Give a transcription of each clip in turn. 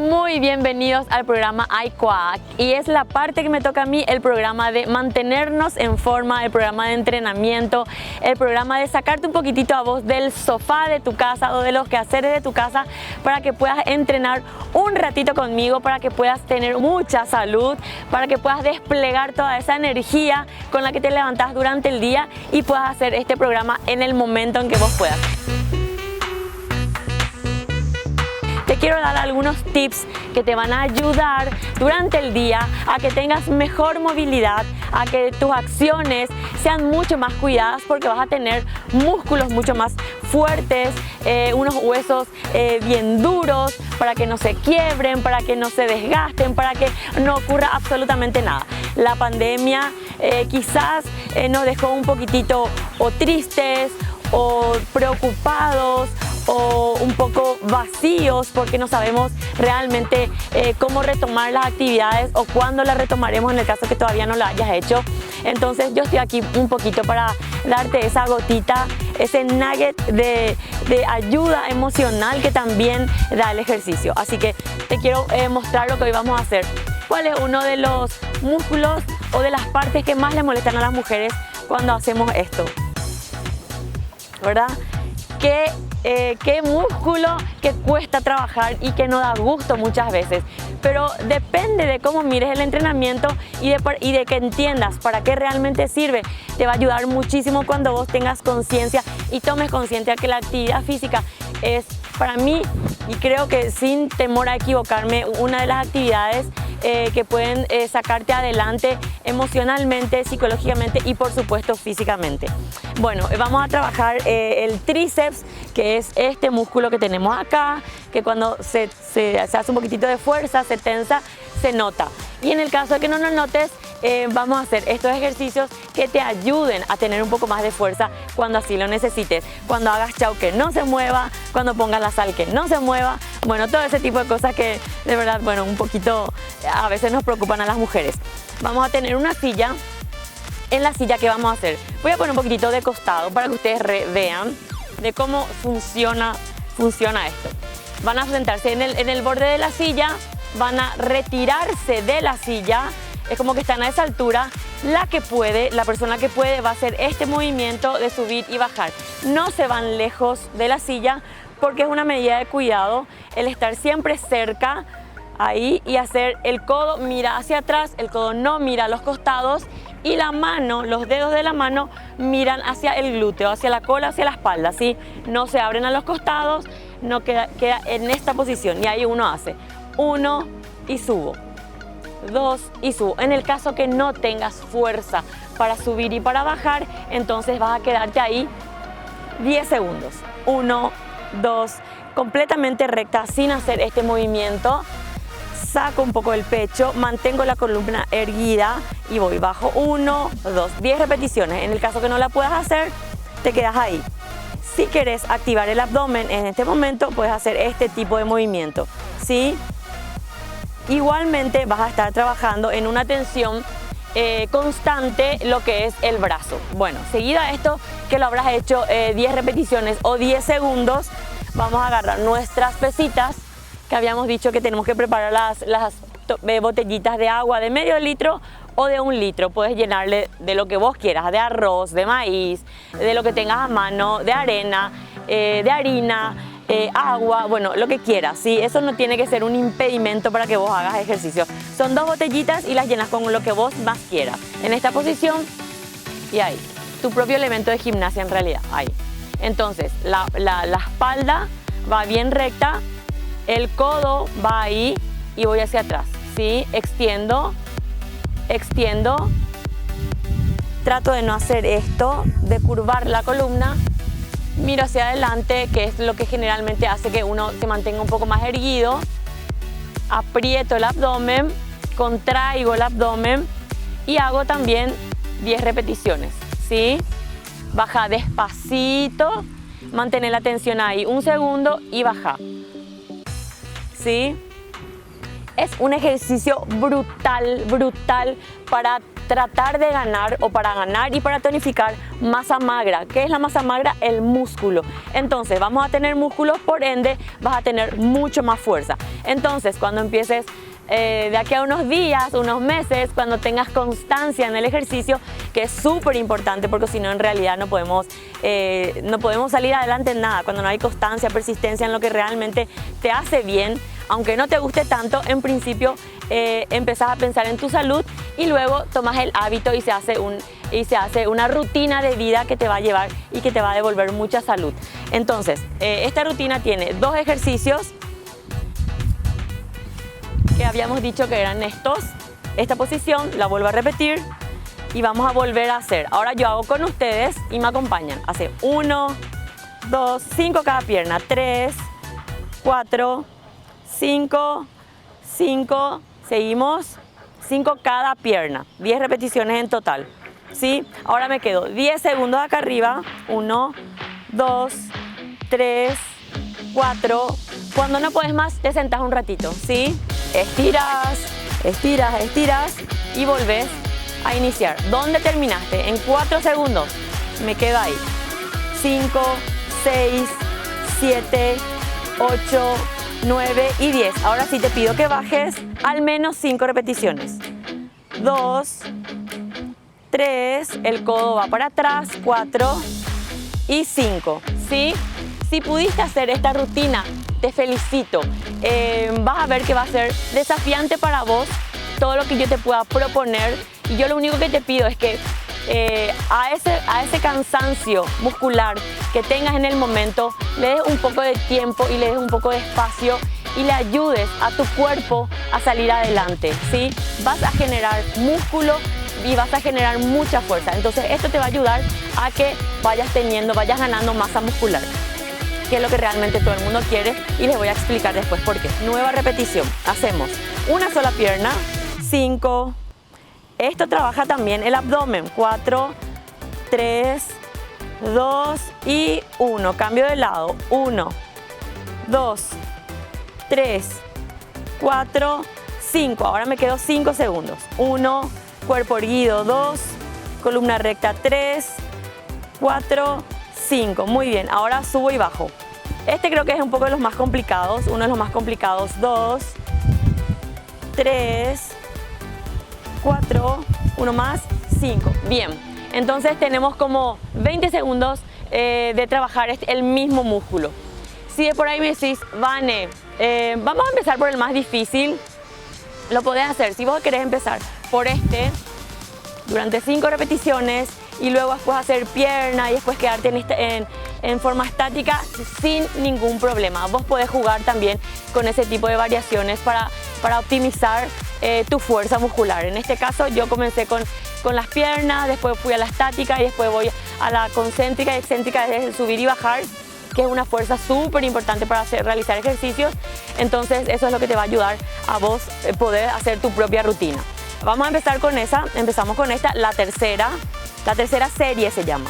muy bienvenidos al programa iQuack y es la parte que me toca a mí, el programa de mantenernos en forma, el programa de entrenamiento, el programa de sacarte un poquitito a vos del sofá de tu casa o de los quehaceres de tu casa para que puedas entrenar un ratito conmigo, para que puedas tener mucha salud, para que puedas desplegar toda esa energía con la que te levantas durante el día y puedas hacer este programa en el momento en que vos puedas. Te quiero dar algunos tips que te van a ayudar durante el día a que tengas mejor movilidad, a que tus acciones sean mucho más cuidadas porque vas a tener músculos mucho más fuertes, unos huesos bien duros para que no se quiebren, para que no se desgasten, para que no ocurra absolutamente nada. La pandemia quizás nos dejó un poquitito o tristes o preocupados o un poco vacíos porque no sabemos realmente cómo retomar las actividades o cuándo las retomaremos en el caso que todavía no lo hayas hecho. Entonces yo estoy aquí un poquito para darte esa gotita, ese nugget de ayuda emocional que también da el ejercicio. Así que te quiero mostrar lo que hoy vamos a hacer. ¿Cuál es uno de los músculos o de las partes que más le molestan a las mujeres cuando hacemos esto? ¿Verdad? ¿Qué músculo que cuesta trabajar y que no da gusto muchas veces? Pero depende de cómo mires el entrenamiento y de que entiendas para qué realmente sirve. Te va a ayudar muchísimo cuando vos tengas conciencia y tomes conciencia que la actividad física es, para mí, y creo que sin temor a equivocarme, una de las actividades que pueden sacarte adelante emocionalmente, psicológicamente y por supuesto físicamente. Bueno, vamos a trabajar el tríceps, que es este músculo que tenemos acá, que cuando se hace un poquitito de fuerza, se tensa, se nota. Y en el caso de que no nos notes, vamos a hacer estos ejercicios que te ayuden a tener un poco más de fuerza cuando así lo necesites. Cuando hagas chau que no se mueva, cuando pongas la sal que no se mueva. Bueno, todo ese tipo de cosas que de verdad, bueno, un poquito a veces nos preocupan a las mujeres. Vamos a tener una silla. En la silla, ¿qué vamos a hacer? Voy a poner un poquitito de costado para que ustedes vean de cómo funciona esto. Van a sentarse en el borde de la silla, van a retirarse de la silla. Es como que están a esa altura. La persona que puede va a hacer este movimiento de subir y bajar. No se van lejos de la silla porque es una medida de cuidado el estar siempre cerca ahí y hacer el codo mira hacia atrás, el codo no mira a los costados y la mano, los dedos de la mano miran hacia el glúteo, hacia la cola, hacia la espalda, ¿sí? No se abren a los costados, no queda en esta posición y ahí uno hace 1 y subo. 2 y subo. En el caso que no tengas fuerza para subir y para bajar, entonces vas a quedarte ahí 10 segundos. 1, 2, completamente recta sin hacer este movimiento. Saco un poco el pecho, mantengo la columna erguida y voy bajo 1, 2, 10 repeticiones. En el caso que no la puedas hacer, te quedas ahí. Si quieres activar el abdomen en este momento, puedes hacer este tipo de movimiento, ¿sí? Igualmente vas a estar trabajando en una tensión constante lo que es el brazo. Bueno, seguido a esto que lo habrás hecho 10 repeticiones o 10 segundos, vamos a agarrar nuestras pesitas que habíamos dicho que tenemos que preparar las botellitas de agua de medio litro o de 1 litro. Puedes llenarle de lo que vos quieras, de arroz, de maíz, de lo que tengas a mano, de arena, de harina, agua, bueno, lo que quieras, ¿sí? Eso no tiene que ser un impedimento para que vos hagas ejercicio. Son 2 botellitas y las llenas con lo que vos más quieras. En esta posición y ahí. Tu propio elemento de gimnasia en realidad, ahí. Entonces, la espalda va bien recta, el codo va ahí y voy hacia atrás, ¿sí? Extiendo. Trato de no hacer esto, de curvar la columna. Miro hacia adelante, que es lo que generalmente hace que uno se mantenga un poco más erguido. Aprieto el abdomen, contraigo el abdomen y hago también 10 repeticiones, ¿sí? Baja despacito, mantén la tensión ahí 1 segundo y baja, ¿sí? Es un ejercicio brutal para tratar de ganar o para ganar y para tonificar masa magra. ¿Qué es la masa magra? El músculo. Entonces vamos a tener músculos, por ende vas a tener mucho más fuerza. Entonces cuando empieces de aquí a unos días, unos meses, cuando tengas constancia en el ejercicio, que es súper importante porque si no en realidad no podemos salir adelante en nada. Cuando no hay constancia, persistencia en lo que realmente te hace bien, aunque no te guste tanto, en principio empezás a pensar en tu salud y luego tomas el hábito y se hace una rutina de vida que te va a llevar y que te va a devolver mucha salud. Entonces, esta rutina tiene 2 ejercicios que habíamos dicho que eran estos. Esta posición la vuelvo a repetir y vamos a volver a hacer. Ahora yo hago con ustedes y me acompañan. Hace 1, 2, 5 cada pierna, 3, 4, 5, 5, seguimos, 5 cada pierna, 10 repeticiones en total, ¿sí? Ahora me quedo 10 segundos acá arriba, 1, 2, 3, 4, cuando no puedes más te sentás un ratito, ¿sí? Estiras, estiras, estiras y volvés a iniciar. ¿Dónde terminaste? En 4 segundos, me quedo ahí, 5, 6, 7, 8, 9 y 10. Ahora sí te pido que bajes al menos 5 repeticiones. 2, 3, el codo va para atrás, 4 y 5. ¿Sí? Si pudiste hacer esta rutina, te felicito. Vas a ver que va a ser desafiante para vos todo lo que yo te pueda proponer. Y yo lo único que te pido es que a ese cansancio muscular que tengas en el momento, le des un poco de tiempo y le des un poco de espacio y le ayudes a tu cuerpo a salir adelante, ¿sí? Vas a generar músculo y vas a generar mucha fuerza. Entonces esto te va a ayudar a que vayas ganando masa muscular, que es lo que realmente todo el mundo quiere y les voy a explicar después por qué. Nueva repetición. Hacemos una sola pierna, 5. Esto trabaja también el abdomen, 4, 3, 2 y 1. Cambio de lado, 1, 2, 3, 4, 5. Ahora me quedo 5 segundos. 1, cuerpo erguido, 2, columna recta, 3, 4, 5. Muy bien, ahora subo y bajo. Este creo que es un poco de los más complicados, uno de los más complicados. 2, 3, 4, uno más, 5. Bien, entonces tenemos como 20 segundos de trabajar el mismo músculo. Si de por ahí me decís, Vane, vamos a empezar por el más difícil, lo podés hacer. Si vos querés empezar por durante 5 repeticiones y luego después hacer pierna y después quedarte en forma estática sin ningún problema. Vos podés jugar también con ese tipo de variaciones para optimizar tu fuerza muscular. En este caso yo comencé con las piernas, después fui a la estática y después voy a la concéntrica y excéntrica, es el subir y bajar, que es una fuerza súper importante para realizar ejercicios. Entonces eso es lo que te va a ayudar a vos poder hacer tu propia rutina. Vamos a empezar con esa, empezamos con esta, la tercera serie se llama.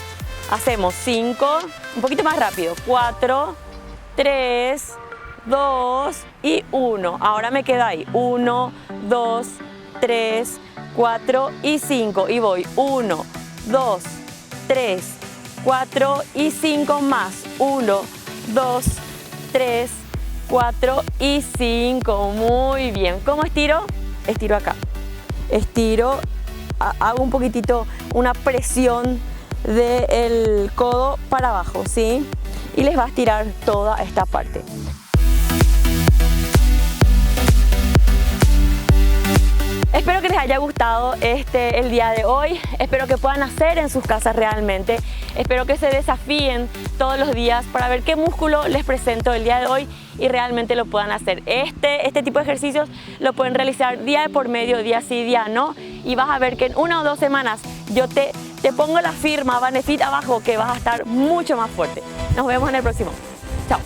Hacemos 5, un poquito más rápido, 4, 3, 2 y 1. Ahora me quedo ahí, 1, 2, 3, 4 y 5. Y voy 1, 2, 3, 4 y 5 más. 1, 2, 3, 4 y 5. Muy bien. ¿Cómo estiro? Estiro acá. Estiro, hago un poquitito, una presión del codo para abajo, ¿sí? Y les va a estirar toda esta parte. Espero que les haya gustado el día de hoy, espero que puedan hacer en sus casas realmente, espero que se desafíen todos los días para ver qué músculo les presento el día de hoy y realmente lo puedan hacer. Este tipo de ejercicios lo pueden realizar día de por medio, día sí, día no, y vas a ver que en 1 o 2 semanas yo te pongo la firma Vanefit abajo que vas a estar mucho más fuerte. Nos vemos en el próximo. Chao.